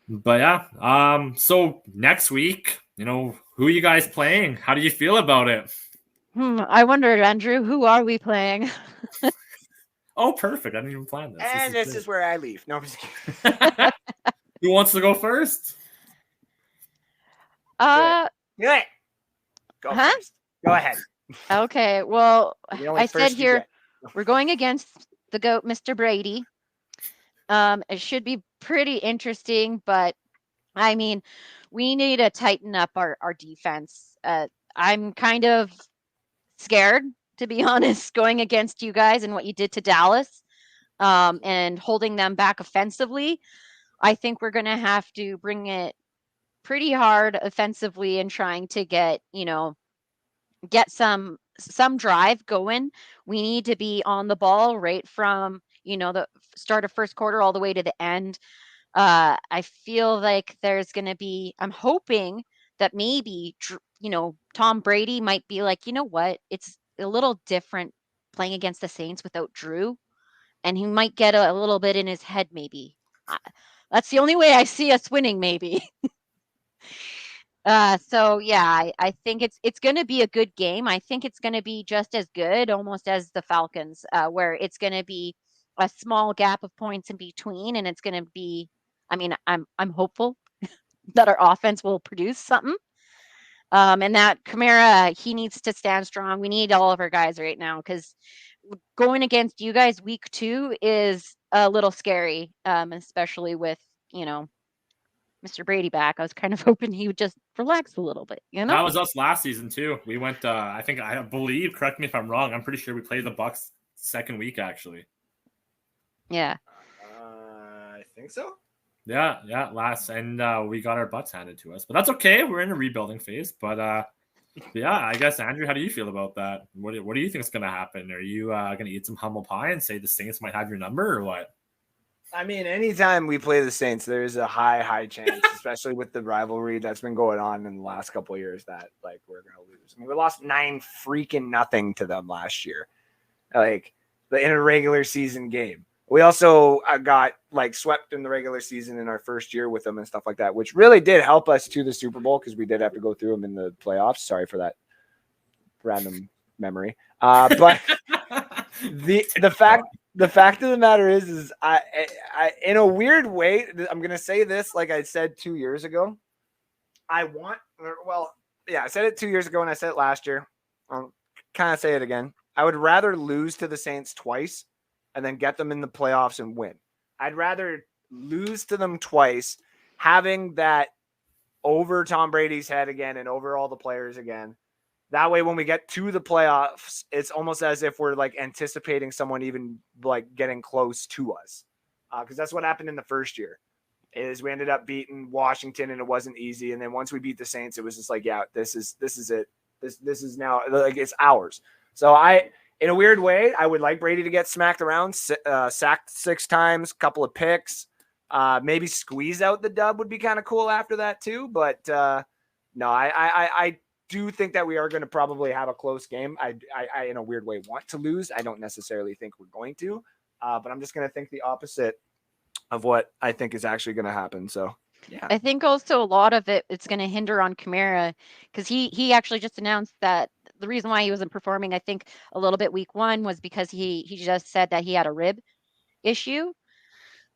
But yeah, so next week, who are you guys playing? How do you feel about it? I wondered, Andrew, who are we playing? Oh, perfect. I didn't even plan this. This And is this great. is where I leave. No, I'm just kidding. Who wants to go first? Do it. Uh, Do it. Go huh? first. Go ahead. Okay. Well, You're the only I said first you here get. we're going against the GOAT, Mr. Brady. It should be pretty interesting, but I mean, we need to tighten up our defense. I'm kind of scared, to be honest, going against you guys and what you did to Dallas, and holding them back offensively. I think we're going to have to bring it pretty hard offensively and trying to get some drive going. We need to be on the ball right from the start of first quarter all the way to the end. I feel like there's going to be. I'm hoping that maybe Tom Brady might be like, you know what, it's a little different playing against the Saints without Drew, and he might get a little bit in his head maybe. Uh, That's the only way I see us winning, maybe. So yeah, I think it's going to be a good game. I think it's going to be just as good, almost as the Falcons, where it's going to be a small gap of points in between, and it's going to be. I mean, I'm hopeful that our offense will produce something. And that Kamara, he needs to stand strong. We need all of our guys right now because going against you guys week 2 is a little scary, especially with you know Mr. Brady back. I was kind of hoping he would just relax a little bit, you know? That was us last season too. We went. I believe. Correct me if I'm wrong. I'm pretty sure we played the Bucks second week actually. Yeah. I think so. Yeah, last, and we got our butts handed to us, but that's okay. We're in a rebuilding phase, but yeah, I guess Andrew, how do you feel about that? What do you think is going to happen? Are you going to eat some humble pie and say the Saints might have your number, or what? I mean, anytime we play the Saints, there's a high chance, especially with the rivalry that's been going on in the last couple of years, that like we're gonna lose. I mean, we lost 9-0 to them last year, like in a regular season game. We also got like swept in the regular season in our first year with them and stuff like that, which really did help us to the Super Bowl because we did have to go through them in the playoffs. Sorry for that random memory, but the fact of the matter is I in a weird way, I'm gonna say this like I said 2 years ago. I said it 2 years ago and I said it last year. I'll kind of say it again. I would rather lose to the Saints twice and then get them in the playoffs and win. I'd rather lose to them twice, having that over Tom Brady's head again and over all the players again. That way, when we get to the playoffs, it's almost as if we're like anticipating someone even like getting close to us. Because that's what happened in the first year. Is we ended up beating Washington and it wasn't easy. And then once we beat the Saints, it was just like, yeah, this is it. This is now like it's ours. So in a weird way, I would like Brady to get smacked around, sacked 6 times, couple of picks, maybe squeeze out the dub would be kind of cool after that too. But no, I do think that we are going to probably have a close game. I in a weird way want to lose. I don't necessarily think we're going to, but I'm just going to think the opposite of what I think is actually going to happen. So yeah, I think also a lot of it's going to hinder on Kamara because he actually just announced that the reason why he wasn't performing, I think, a little bit week 1 was because he just said that he had a rib issue.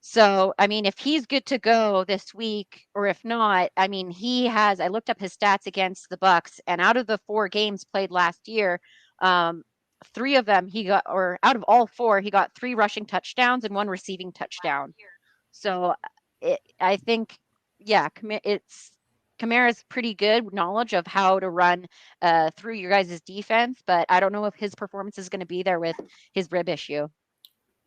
So, I mean, if he's good to go this week, or if not, I mean, I looked up his stats against the Bucks, and out of the 4 games played last year, um, 3 of them or out of all 4, he got 3 rushing touchdowns and 1 receiving touchdown. So, I think, yeah, Kamara's pretty good knowledge of how to run through your guys' defense, but I don't know if his performance is going to be there with his rib issue.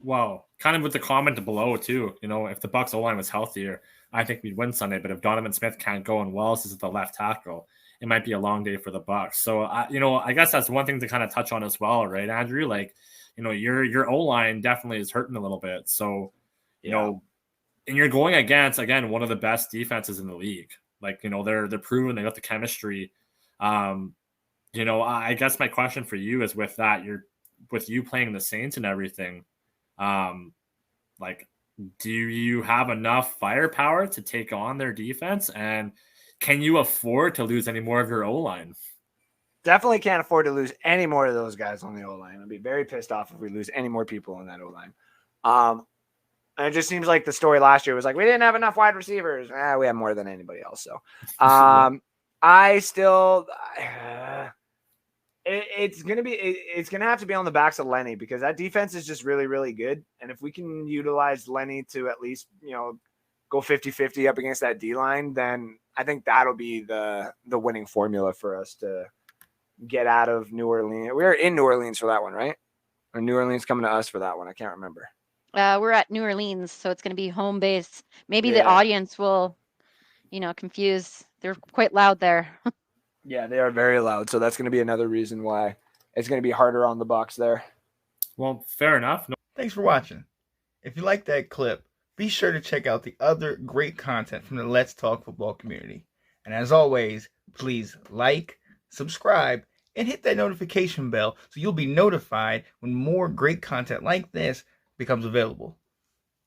Well, kind of with the comment below too. If the Bucks O line was healthier, I think we'd win Sunday. But if Donovan Smith can't go and Wells is at the left tackle, it might be a long day for the Bucks. So I guess that's one thing to kind of touch on as well, right, Andrew? Like, your O line definitely is hurting a little bit. So, and you're going against again one of the best defenses in the league. Like, they're proven they got the chemistry. I guess my question for you is with that, with you playing the Saints and everything. Like, do you have enough firepower to take on their defense? And can you afford to lose any more of your O-line? Definitely can't afford to lose any more of those guys on the O-line. I'd be very pissed off if we lose any more people on that O-line. And it just seems like the story last year was like, we didn't have enough wide receivers. We have more than anybody else. So I still it's gonna have to be on the backs of Lenny, because that defense is just really, really good. And if we can utilize Lenny to at least, go 50-50 up against that D-line, then I think that'll be the winning formula for us to get out of New Orleans. We were in New Orleans for that one, right? Or New Orleans coming to us for that one? I can't remember. We're at New Orleans, so it's going to be home base. Maybe the audience will, confuse. They're quite loud there. Yeah, they are very loud. So that's going to be another reason why it's going to be harder on the Bucs there. Well, fair enough. Thanks for watching. If you like that clip, be sure to check out the other great content from the Let's Talk Football community. And as always, please like, subscribe, and hit that notification bell so you'll be notified when more great content like this becomes available.